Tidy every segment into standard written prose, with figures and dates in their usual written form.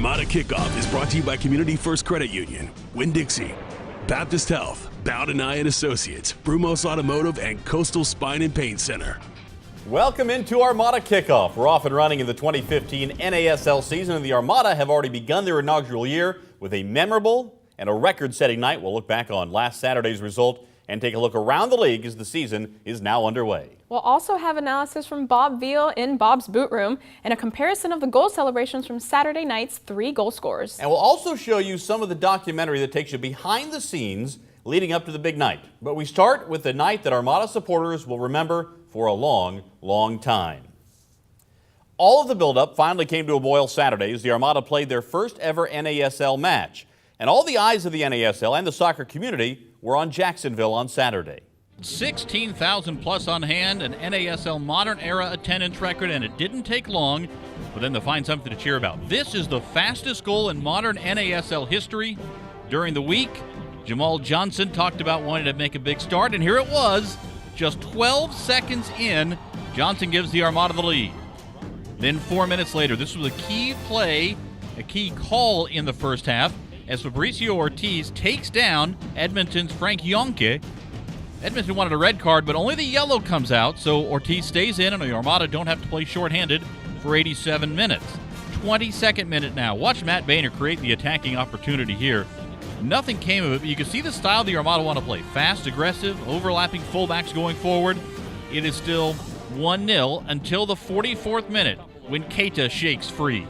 Armada Kickoff is brought to you by Community First Credit Union, Winn-Dixie, Baptist Health, Bowden Eye and Associates, Brumos Automotive, and Coastal Spine and Pain Center. Welcome into Armada Kickoff. We're off and running in the 2015 NASL season, and the Armada have already begun their inaugural year with a memorable and a record-setting night. We'll look back on last Saturday's result and take a look around the league as the season is now underway. We'll also have analysis from Bob Veal in Bob's Bootroom and a comparison of the goal celebrations from Saturday night's 3 goal scorers. And we'll also show you some of the documentary that takes you behind the scenes leading up to the big night. But we start with the night that Armada supporters will remember for a long, long time. All of the buildup finally came to a boil Saturday as the Armada played their first ever NASL match. And all the eyes of the NASL and the soccer community were on Jacksonville on Saturday. 16,000 plus on hand, an NASL modern era attendance record, and it didn't take long for them to find something to cheer about. This is the fastest goal in modern NASL history. During the week, Jamal Johnson talked about wanting to make a big start, and here it was. Just 12 seconds in, Johnson gives the Armada the lead. Then 4 minutes later, this was a key play, a key call in the first half, as Mauricio Ortiz takes down Edmonton's Frank Yonke. Edmonton wanted a red card, but only the yellow comes out, so Ortiz stays in, and the Armada don't have to play shorthanded for 87 minutes. 22nd minute now. Watch Matt Boehner create the attacking opportunity here. Nothing came of it, but you can see the style the Armada want to play. Fast, aggressive, overlapping fullbacks going forward. It is still 1-0 until the 44th minute when Keita shakes free.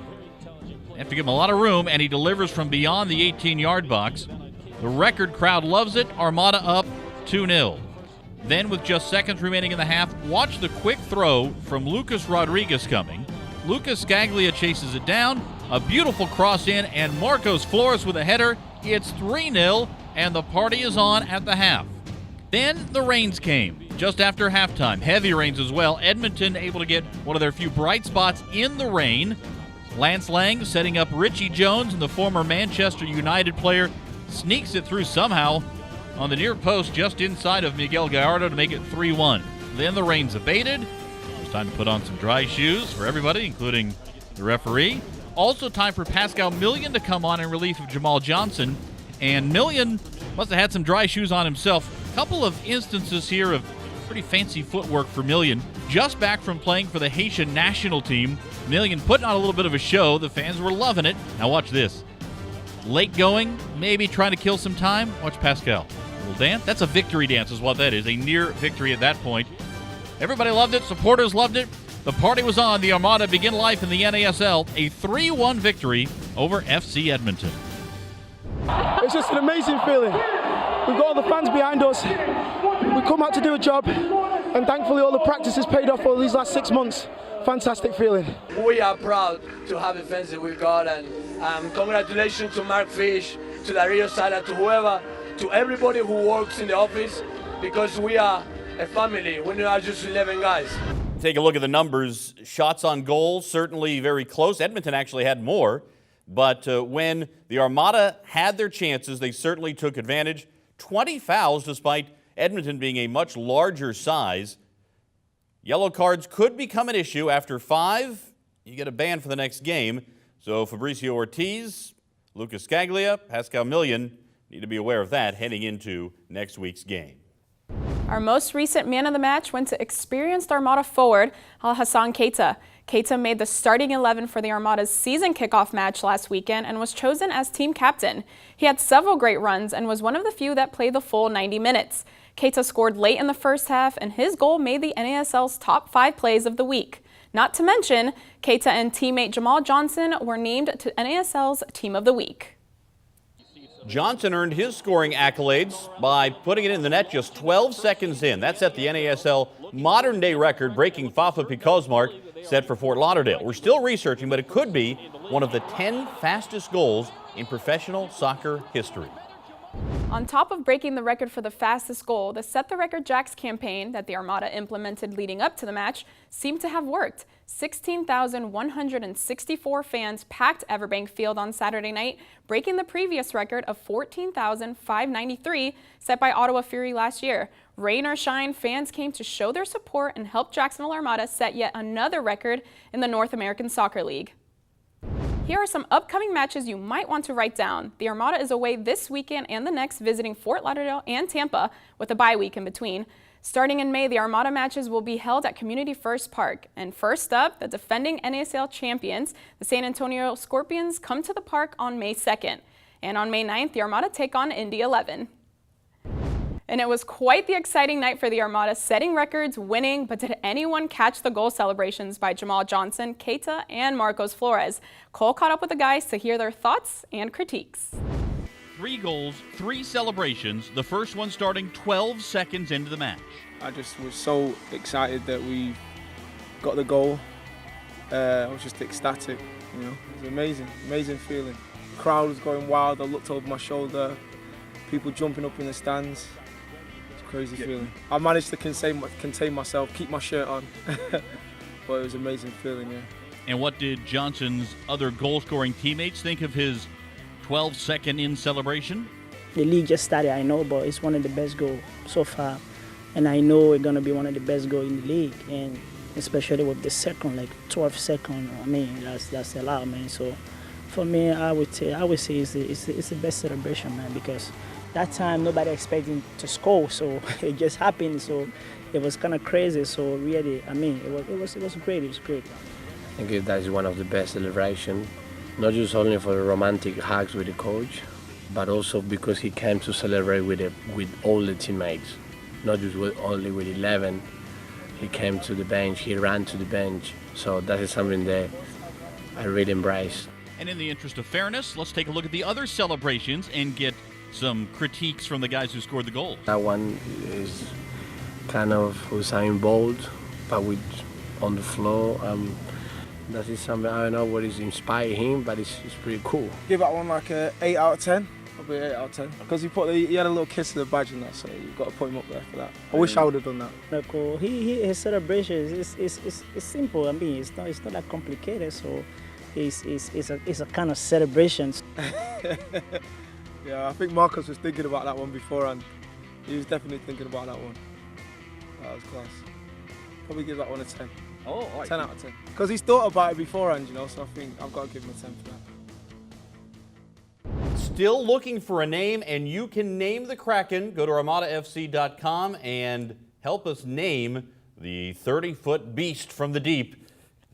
They have to give him a lot of room, and he delivers from beyond the 18-yard box. The record crowd loves it. Armada up 2-0. Then with just seconds remaining in the half, watch the quick throw from Lucas Rodriguez coming. Lucas Scaglia chases it down. A beautiful cross in, and Marcos Flores with a header. It's 3-0, and the party is on at the half. Then the rains came just after halftime. Heavy rains as well. Edmonton able to get one of their few bright spots in the rain. Lance Lang setting up Richie Jones, and the former Manchester United player sneaks it through somehow on the near post just inside of Miguel Gallardo to make it 3-1. Then the rains abated. It was time to put on some dry shoes for everybody, including the referee. Also time for Pascal Million to come on in relief of Jamal Johnson. And Million must have had some dry shoes on himself. A couple of instances here of pretty fancy footwork for Million. Just back from playing for the Haitian national team. Million putting on a little bit of a show. The fans were loving it. Now watch this. Late going, maybe trying to kill some time. Watch Pascal. A little dance. That's a victory dance is what that is. A near victory at that point. Everybody loved it. Supporters loved it. The party was on. The Armada begin life in the NASL. A 3-1 victory over FC Edmonton. It's just an amazing feeling. We've got all the fans behind us. We come out to do a job, and thankfully all the practice has paid off all these last 6 months. Fantastic feeling. We are proud to have the fans that we got, and congratulations to Mark Fish, to Dario Sala, to whoever, to everybody who works in the office, because we are a family. We are just 11 guys. Take a look at the numbers. Shots on goal, certainly very close. Edmonton actually had more, but when the Armada had their chances, they certainly took advantage. 20 fouls, despite Edmonton being a much larger size. Yellow cards could become an issue. After 5, you get a ban for the next game. So Fabricio Ortiz, Lucas Scaglia, Pascal Million need to be aware of that heading into next week's game. Our most recent man of the match went to experienced Armada forward Alhassan Keita. Keita made the starting 11 for the Armada's season kickoff match last weekend and was chosen as team captain. He had several great runs and was one of the few that played the full 90 minutes. Keita scored late in the first half, and his goal made the NASL's top 5 plays of the week. Not to mention, Keita and teammate Jamal Johnson were named to NASL's Team of the Week. Johnson earned his scoring accolades by putting it in the net just 12 seconds in. That set the NASL modern-day record, breaking Fafa Picot's mark set for Fort Lauderdale. We're still researching, but it could be one of the 10 fastest goals in professional soccer history. On top of breaking the record for the fastest goal, the Set the Record Jacks campaign that the Armada implemented leading up to the match seemed to have worked. 16,164 fans packed Everbank Field on Saturday night, breaking the previous record of 14,593 set by Ottawa Fury last year. Rain or shine, fans came to show their support and help Jacksonville Armada set yet another record in the North American Soccer League. Here are some upcoming matches you might want to write down. The Armada is away this weekend and the next, visiting Fort Lauderdale and Tampa with a bye week in between. Starting in May, the Armada matches will be held at Community First Park. And first up, the defending NASL champions, the San Antonio Scorpions, come to the park on May 2nd. And on May 9th, the Armada take on Indy 11. And it was quite the exciting night for the Armada, setting records, winning, but did anyone catch the goal celebrations by Jamal Johnson, Keita, and Marcos Flores? Cole caught up with the guys to hear their thoughts and critiques. 3 goals, 3 celebrations, the first one starting 12 seconds into the match. I just was so excited that we got the goal. I was just ecstatic, you know. It was amazing, amazing feeling. The crowd was going wild. I looked over my shoulder, people jumping up in the stands. Crazy feeling. I managed to contain myself, keep my shirt on, but it was an amazing feeling, yeah. And what did Johnson's other goal-scoring teammates think of his 12-second in celebration? The league just started, I know, but it's one of the best goals so far, and I know it's gonna be one of the best goals in the league, and especially with the second, like 12 seconds. I mean, that's a lot, man. So for me, I would say it's the best celebration, man, because that time nobody expecting to score, so it just happened. So it was kind of crazy. So really, I mean, it was great. It was great. I think that is one of the best celebrations, not just only for the romantic hugs with the coach, but also because he came to celebrate with all the teammates, not just only with 11. He came to the bench. He ran to the bench. So that is something that I really embrace. And in the interest of fairness, let's take a look at the other celebrations and get some critiques from the guys who scored the goals. That one is kind of Usain Bolt, but on the floor. That is something, I don't know what is inspired him, but it's pretty cool. Give that one like a 8 out of 10. Probably 8 out of 10. Because he had a little kiss to the badge and that, so you've got to put him up there for that. I wish I would have done that. Like, his celebration is simple. I mean, it's not that complicated. So it's a kind of celebration. Yeah, I think Marcos was thinking about that one beforehand. He was definitely thinking about that one. That was class. Probably give that one a 10. Oh, right. 10 out of 10. Because he's thought about it beforehand, you know, so I think I've got to give him a 10 for that. Still looking for a name, and you can name the Kraken. Go to ArmadaFC.com and help us name the 30-foot beast from the deep.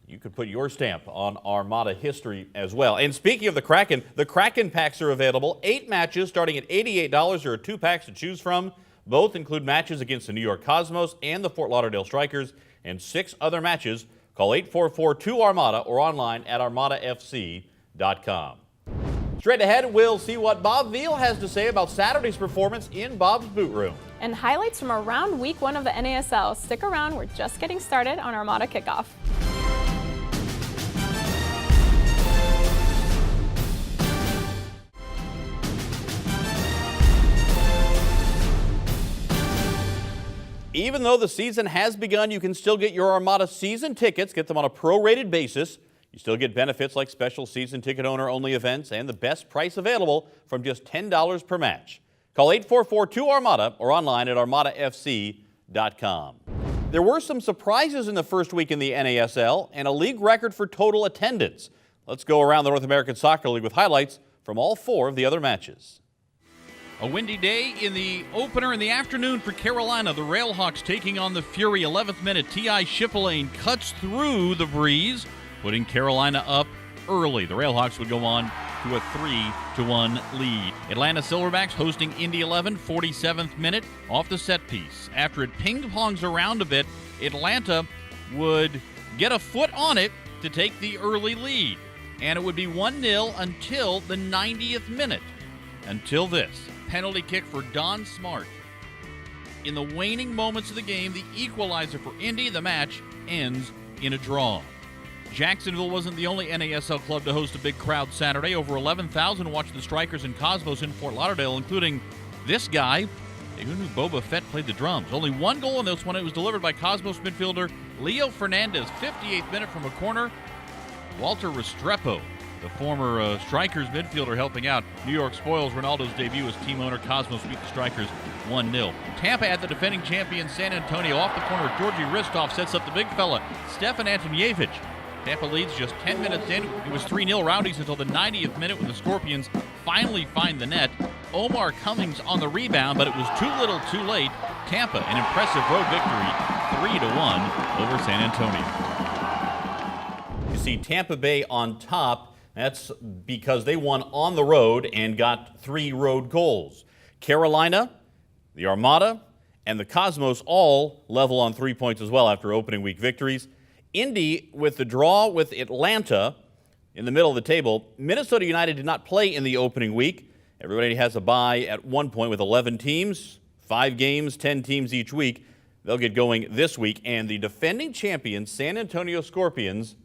You could put your stamp on Armada history as well. And speaking of the Kraken packs are available. 8 matches starting at $88. There are 2 packs to choose from. Both include matches against the New York Cosmos and the Fort Lauderdale Strikers, and 6 other matches. Call 844-2-ARMADA or online at ArmadaFC.com. Straight ahead, we'll see what Bob Veal has to say about Saturday's performance in Bob's Bootroom. And highlights from around week 1 of the NASL. Stick around, we're just getting started on Armada Kickoff. Even though the season has begun, you can still get your Armada season tickets. Get them on a prorated basis. You still get benefits like special season ticket owner-only events and the best price available from just $10 per match. Call 844-2-ARMADA or online at ArmadaFC.com. There were some surprises in the first week in the NASL and a league record for total attendance. Let's go around the North American Soccer League with highlights from all 4 of the other matches. A windy day in the opener in the afternoon for Carolina. The Railhawks taking on the Fury. 11th minute, T.I. Schipperlane cuts through the breeze, putting Carolina up early. The Railhawks would go on to a 3-1 lead. Atlanta Silverbacks hosting Indy 11, 47th minute, off the set piece. After it ping-pongs around a bit, Atlanta would get a foot on it to take the early lead. And it would be 1-0 until the 90th minute. Until this. Penalty kick for Don Smart. In the waning moments of the game, the equalizer for Indy. The match ends in a draw. Jacksonville wasn't the only NASL club to host a big crowd Saturday. Over 11,000 watched the Strikers and Cosmos in Fort Lauderdale, including this guy. Who knew Boba Fett played the drums? Only 1 goal in this one. It was delivered by Cosmos midfielder Leo Fernandez. 58th minute from a corner. Walter Restrepo, the former Strikers midfielder, helping out. New York spoils Ronaldo's debut as team owner. Cosmos beat the Strikers 1-0. Tampa at the defending champion San Antonio. Off the corner, Georgi Ristov sets up the big fella, Stefan Antonievich. Tampa leads just 10 minutes in. It was 3-0 Rowdies until the 90th minute when the Scorpions finally find the net. Omar Cummings on the rebound, but it was too little too late. Tampa, an impressive road victory, 3-1 over San Antonio. You see Tampa Bay on top. That's because they won on the road and got 3 road goals. Carolina, the Armada, and the Cosmos all level on 3 points as well after opening week victories. Indy with the draw with Atlanta in the middle of the table. Minnesota United did not play in the opening week. Everybody has a bye at one point with 11 teams, 5 games, 10 teams each week. They'll get going this week. And the defending champions, San Antonio Scorpions,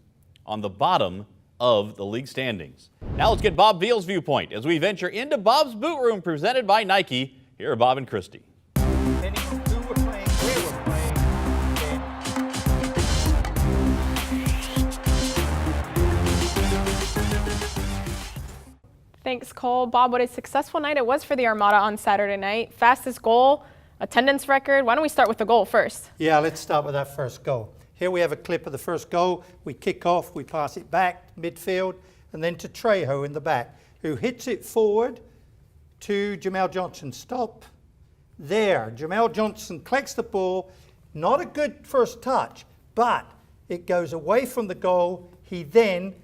on the bottom of the league standings. Now let's get Bob Veal's viewpoint as we venture into Bob's Boot Room presented by Nike. Here are Bob and Krissty. Thanks, Cole. Bob, what a successful night it was for the Armada on Saturday night. Fastest goal, attendance record. Why don't we start with the goal first? Yeah, let's start with that first goal. Here we have a clip of the first goal. We kick off, we pass it back, midfield, and then to Trejo in the back, who hits it forward to Jamel Johnson. Stop there. Jamel Johnson collects the ball. Not a good first touch, but it goes away from the goal. He then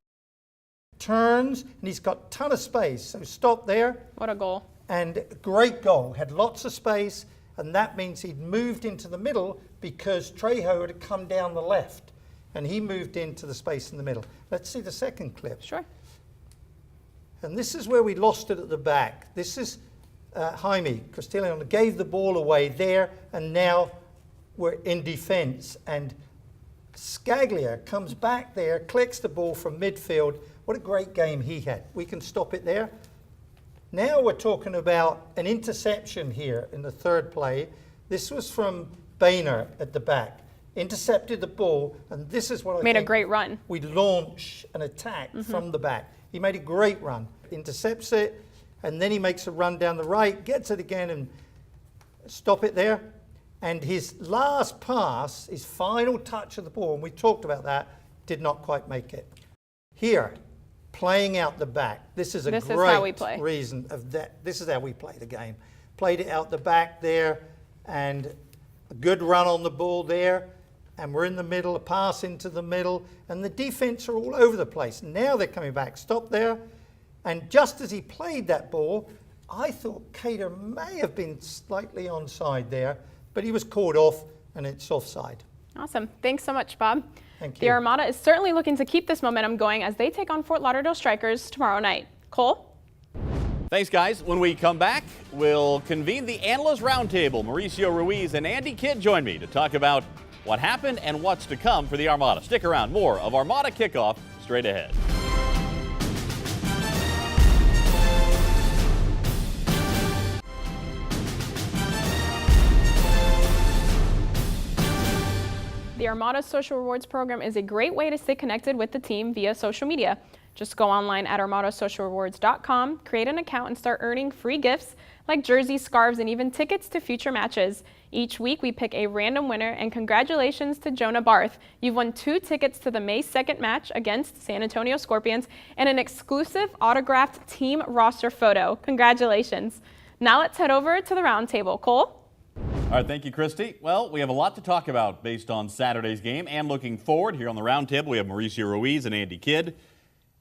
turns, and he's got a ton of space. So stop there. What a goal. And great goal. Had lots of space, and that means he'd moved into the middle because Trejo had come down the left, and he moved into the space in the middle. Let's see the second clip. Sure. And this is where we lost it at the back. This is Jaime Castellano gave the ball away there, and now we're in defense. And Scaglia comes back there, collects the ball from midfield. What a great game he had. We can stop it there. Now we're talking about an interception here in the third play. This was from Boehner at the back. Intercepted the ball, and this is what I think. Made a great run. We launch an attack from the back. He made a great run. Intercepts it, and then he makes a run down the right, gets it again, and stop it there. And his last pass, his final touch of the ball, and we talked about that, did not quite make it. Here, playing out the back. This is a great reason of that. This is how we play the game. Played it out the back there, and a good run on the ball there. And we're in the middle, a pass into the middle, and the defense are all over the place. Now they're coming back. Stop there. And just as he played that ball, I thought Cater may have been slightly onside there, but he was caught off, and it's offside. Awesome. Thanks so much, Bob. Thank you. The Armada is certainly looking to keep this momentum going as they take on Fort Lauderdale Strikers tomorrow night. Cole? Thanks, guys. When we come back, we'll convene the Analysts Roundtable. Mauricio, Ruiz, and Andy Kidd join me to talk about what happened and what's to come for the Armada. Stick around. More of Armada Kickoff straight ahead. The Armada Social Rewards program is a great way to stay connected with the team via social media. Just go online at armadasocialrewards.com, create an account, and start earning free gifts like jerseys, scarves, and even tickets to future matches. Each week, we pick a random winner, and congratulations to Jonah Barth. You've won 2 tickets to the May 2nd match against San Antonio Scorpions and an exclusive autographed team roster photo. Congratulations. Now let's head over to the roundtable. Cole? All right, thank you, Krissty. Well, we have a lot to talk about based on Saturday's game and looking forward. Here on the roundtable, we have Mauricio Ruiz and Andy Kidd.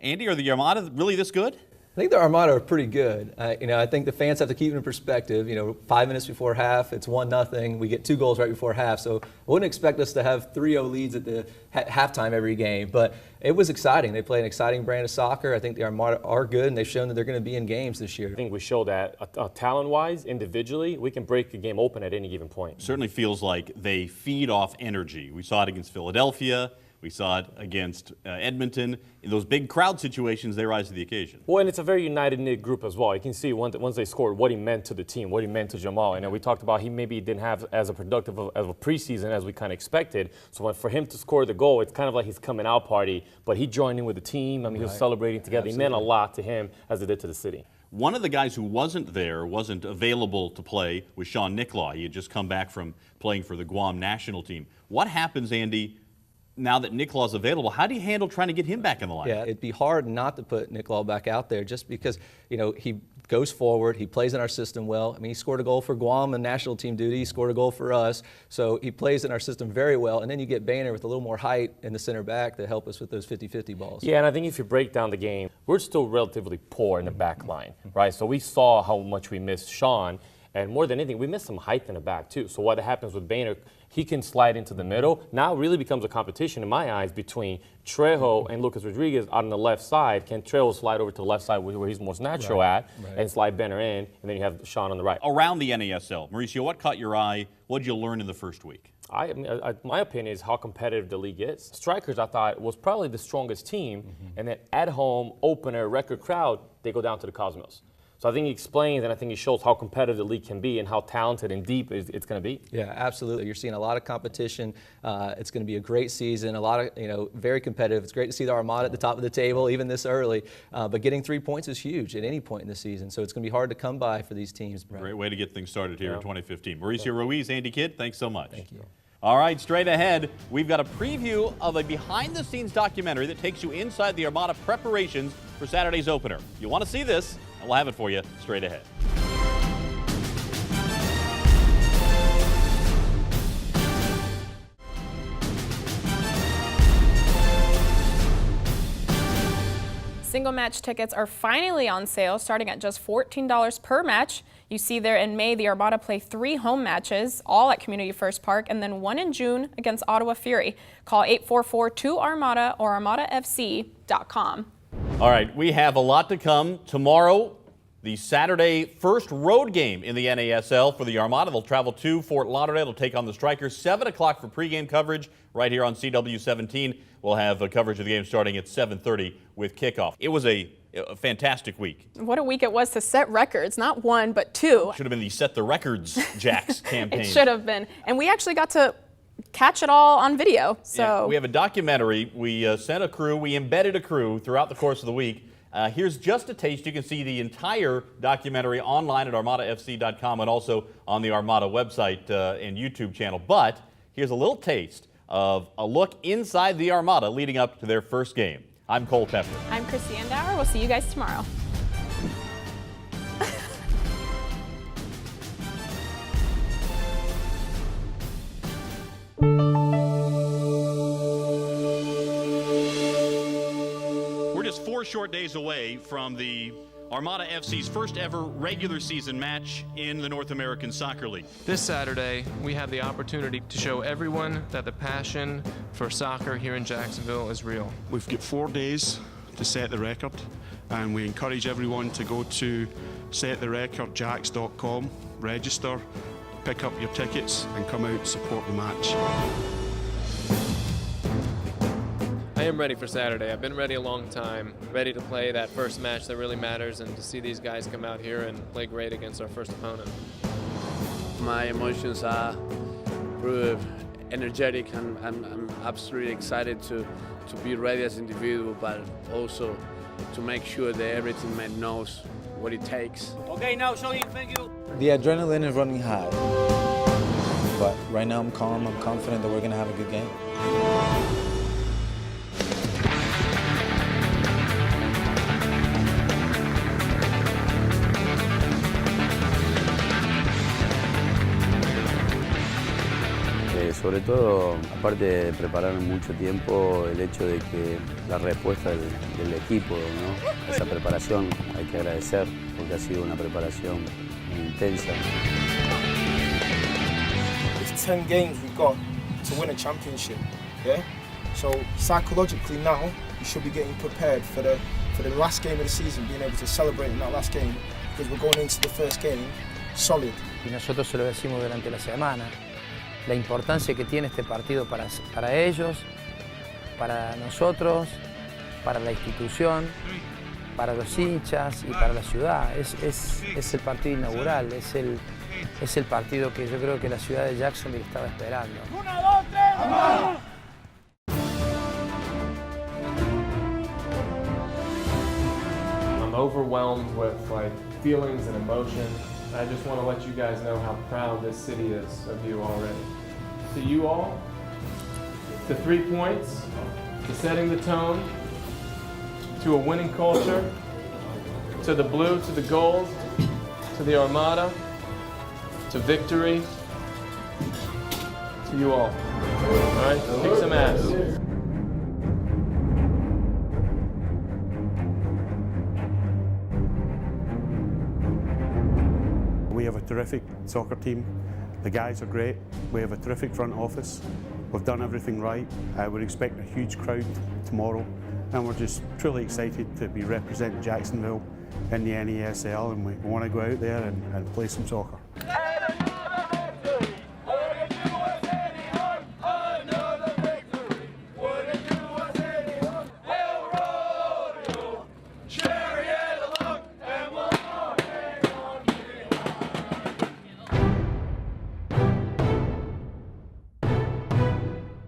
Andy, are the Armada really this good? I think the Armada are pretty good. I think the fans have to keep it in perspective. 5 minutes before half, it's 1-0. We get 2 goals right before half, so I wouldn't expect us to have 3-0 leads at the halftime every game. But it was exciting. They play an exciting brand of soccer. I think the Armada are good, and they've shown that they're going to be in games this year. I think we showed that talent-wise, individually, we can break a game open at any given point. Certainly feels like they feed off energy. We saw it against Philadelphia. We saw it against Edmonton. In those big crowd situations, they rise to the occasion. Well, and it's a very united-knit group as well. You can see once they scored what he meant to the team, what he meant to Jamal. And we talked about he maybe didn't have as a productive of a preseason as we kind of expected. So for him to score the goal, it's kind of like his coming out party. But he joined in with the team. I mean, he was celebrating together. Absolutely. He meant a lot to him as it did to the city. One of the guys who wasn't available to play, was Sean Nicklaw. He had just come back from playing for the Guam national team. What happens, Andy, now that Nick Law's available, how do you handle trying to get him back in the lineup? Yeah, it'd be hard not to put Nick Law back out there just because, he goes forward, he plays in our system well. I mean, he scored a goal for Guam in national team duty, he scored a goal for us, so he plays in our system very well. And then you get Boehner with a little more height in the center back to help us with those 50-50 balls. Yeah, and I think if you break down the game, we're still relatively poor in the back line, right? So we saw how much we missed Sean, and more than anything, we missed some height in the back too. So what happens with Boehner, he can slide into the middle. Now it really becomes a competition in my eyes between Trejo and Lucas Rodriguez on the left side. Can Trejo slide over to the left side where he's most natural at and slide Boehner in, and then you have Sean on the right. Around the NASL, Mauricio, what caught your eye? What did you learn in the first week? My opinion is how competitive the league is. Strikers, I thought, was probably the strongest team, and then at home, opener, record crowd, they go down to the Cosmos. So I think he explains and I think he shows how competitive the league can be and how talented and deep it's going to be. Yeah, absolutely. You're seeing a lot of competition. It's going to be a great season, a lot of, very competitive. It's great to see the Armada at the top of the table, even this early. But getting 3 points is huge at any point in the season. So it's going to be hard to come by for these teams. Great way to get things started here in 2015. Mauricio Ruiz, Andy Kidd, thanks so much. Thank you. All right, straight ahead, we've got a preview of a behind-the-scenes documentary that takes you inside the Armada preparations for Saturday's opener. You want to see this, and we'll have it for you straight ahead. Single match tickets are finally on sale, starting at just $14 per match. You see there in May, the Armada play 3 home matches, all at Community First Park, and then 1 in June against Ottawa Fury. Call 844-2ARMADA or armadafc.com. All right, we have a lot to come. Tomorrow, the Saturday first road game in the NASL for the Armada. They'll travel to Fort Lauderdale. They'll take on the Strikers. 7 o'clock for pregame coverage right here on CW17. We'll have coverage of the game starting at 7:30 with kickoff. It was a fantastic week. What a week it was to set records, not 1, but 2. Should have been the Set the Records Jacks campaign. It should have been. And we actually got to catch it all on video. So yeah, we have a documentary. We sent a crew. We embedded a crew throughout the course of the week. Here's just a taste. You can see the entire documentary online at armadafc.com and also on the Armada website and YouTube channel. But here's a little taste of a look inside the Armada leading up to their first game. I'm Cole Pepper. I'm Krissty Andaur. We'll see you guys tomorrow. We're just 4 short days away from the Armada FC's first ever regular season match in the North American Soccer League. This Saturday, we have the opportunity to show everyone that the passion for soccer here in Jacksonville is real. We've got 4 days to set the record, and we encourage everyone to go to settherecordjacks.com, register, pick up your tickets, and come out and support the match. I am ready for Saturday. I've been ready a long time, ready to play that first match that really matters and to see these guys come out here and play great against our first opponent. My emotions are pretty energetic, and I'm absolutely excited to be ready as an individual, but also to make sure that every teammate knows what it takes. Okay, now showing, thank you. The adrenaline is running high, but right now I'm calm, I'm confident that we're going to have a good game. Sobre todo, aparte de preparar mucho tiempo, el hecho de que la respuesta del equipo, ¿no? Esa preparación hay que agradecer porque ha sido una preparación muy intensa. It's 10 games we've got to win a championship, yeah? So psychologically now, we should be getting prepared for the last game of the season, being able to celebrate in that last game, because we're going into the first game solid. Y nosotros se lo decimos durante la semana. La importancia que tiene este partido para ellos, para nosotros, para la institución, para los hinchas y para la ciudad. Es el partido inaugural, es el partido que yo creo que la ciudad de Jacksonville estaba esperando. ¡1, 2, 3, ¡vamos! I'm overwhelmed with feelings and emotion. I just want to let you guys know how proud this city is of you already. To you all, to 3 points, to setting the tone, to a winning culture, to the blue, to the gold, to the Armada, to victory, to you all. All right, kick some ass. We have a terrific soccer team. The guys are great. We have a terrific front office. We've done everything right. We're expecting a huge crowd tomorrow, and we're just truly excited to be representing Jacksonville in the NASL, and we want to go out there and play some soccer.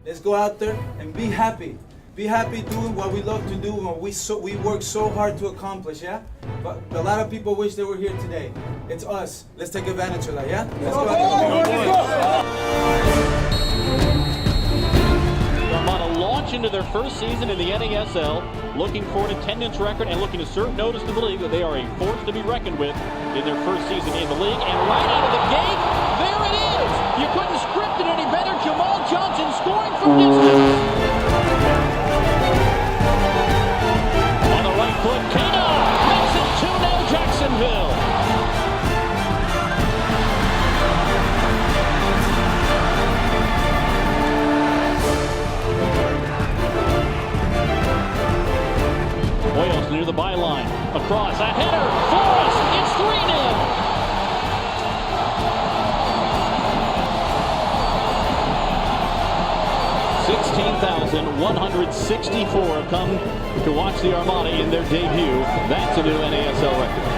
Let's go out there and be happy. Be happy doing what we love to do and what we work so hard to accomplish, yeah? But a lot of people wish they were here today. It's us. Let's take advantage of that, yeah? Let's go out The Armada launch into their first season in the NASL, looking for an attendance record and looking to serve notice to the league that they are a force to be reckoned with in their first season in the league. And right out of the gate, there it is! You couldn't script it any better. Jamal Johnson scoring from distance. On the right foot, Kano makes it 2-0 Jacksonville. Hoyos near the byline, across, a header, Forrest, it's 3-0. 16,164 have come to watch the Armada in their debut. That's a new NASL record.